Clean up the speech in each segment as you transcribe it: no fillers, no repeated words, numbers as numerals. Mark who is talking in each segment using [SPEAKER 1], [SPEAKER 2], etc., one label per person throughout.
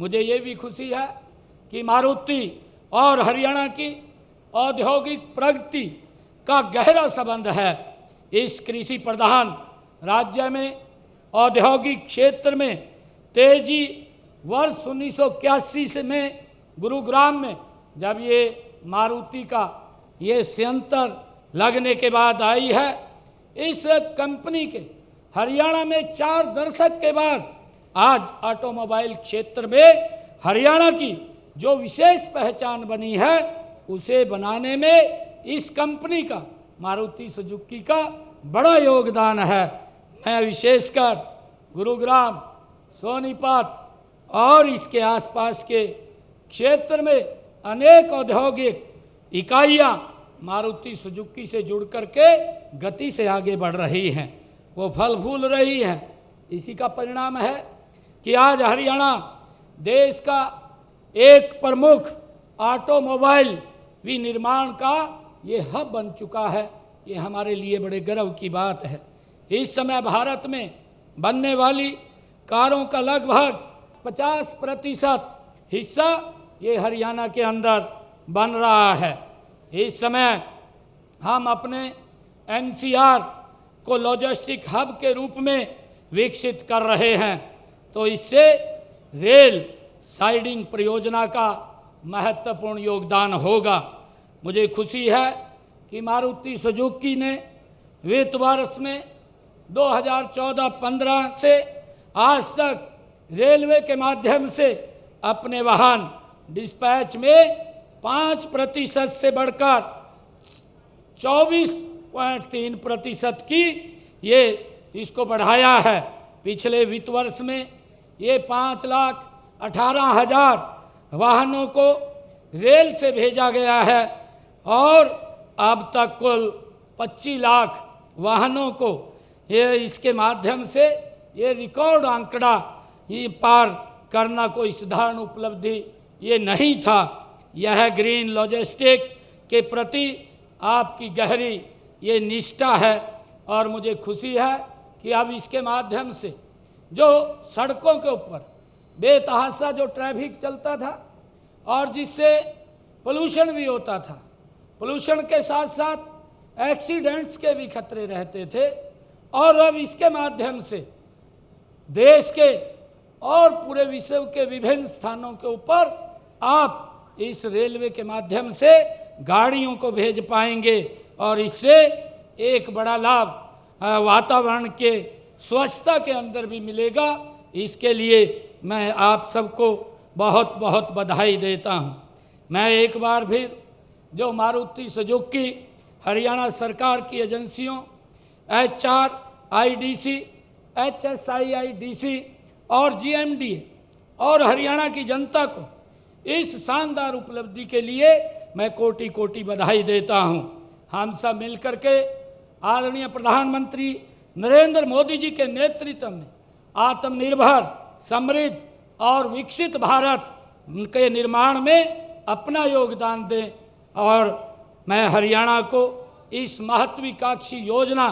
[SPEAKER 1] मुझे ये भी खुशी है कि मारुति और हरियाणा की औद्योगिक प्रगति का गहरा संबंध है। इस कृषि प्रधान राज्य में औद्योगिक क्षेत्र में तेजी वर्ष 1981 से में गुरुग्राम में जब ये मारुति का ये संयंत्र लगने के बाद आई है। इस कंपनी के हरियाणा में 4 दशक के बाद आज ऑटोमोबाइल क्षेत्र में हरियाणा की जो विशेष पहचान बनी है उसे बनाने में इस कंपनी का मारुति सुजुकी का बड़ा योगदान है। मैं विशेषकर गुरुग्राम, सोनीपत और इसके आसपास के क्षेत्र में अनेक औद्योगिक इकाइयां मारुति सुजुकी से जुड़ करके गति से आगे बढ़ रही हैं, वो फल फूल रही हैं। इसी का परिणाम है कि आज हरियाणा देश का एक प्रमुख ऑटोमोबाइल विनिर्माण का ये हब बन चुका है। ये हमारे लिए बड़े गर्व की बात है। इस समय भारत में बनने वाली कारों का लगभग 50% हिस्सा ये हरियाणा के अंदर बन रहा है। इस समय हम अपने एनसीआर को लॉजिस्टिक हब के रूप में विकसित कर रहे हैं, तो इससे रेल साइडिंग परियोजना का महत्वपूर्ण योगदान होगा। मुझे खुशी है कि मारुति सुजुकी ने वित्त वर्ष में 2014-15 से आज तक रेलवे के माध्यम से अपने वाहन डिस्पैच में 5% से बढ़कर 24.3% की ये इसको बढ़ाया है। पिछले वित्त वर्ष में ये 5,18,000 वाहनों को रेल से भेजा गया है और अब तक कुल 25 लाख वाहनों को ये इसके माध्यम से ये रिकॉर्ड आंकड़ा ये पार करना कोई साधारण उपलब्धि ये नहीं था। यह ग्रीन लॉजिस्टिक के प्रति आपकी गहरी ये निष्ठा है और मुझे खुशी है कि अब इसके माध्यम से जो सड़कों के ऊपर बेतहाशा जो ट्रैफिक चलता था और जिससे पोल्यूशन भी होता था, पोल्यूशन के साथ साथ एक्सीडेंट्स के भी खतरे रहते थे, और अब इसके माध्यम से देश के और पूरे विश्व के विभिन्न स्थानों के ऊपर आप इस रेलवे के माध्यम से गाड़ियों को भेज पाएंगे और इससे एक बड़ा लाभ वातावरण के स्वच्छता के अंदर भी मिलेगा। इसके लिए मैं आप सबको बहुत बहुत बधाई देता हूं। मैं एक बार फिर जो मारुति सुजुकी हरियाणा सरकार की एजेंसियों HRIDC, HSIIDC और GMDA और हरियाणा की जनता को इस शानदार उपलब्धि के लिए मैं कोटि कोटि बधाई देता हूं। हम सब मिलकर के आदरणीय प्रधानमंत्री नरेंद्र मोदी जी के नेतृत्व में आत्मनिर्भर, समृद्ध और विकसित भारत के निर्माण में अपना योगदान दें और मैं हरियाणा को इस महत्वाकांक्षी योजना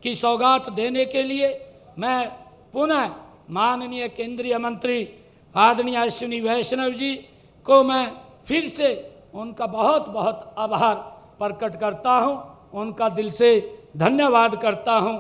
[SPEAKER 1] की सौगात देने के लिए मैं पुनः माननीय केंद्रीय मंत्री आदरणीय अश्विनी वैष्णव जी को मैं फिर से उनका बहुत बहुत आभार प्रकट करता हूं, उनका दिल से धन्यवाद करता हूं।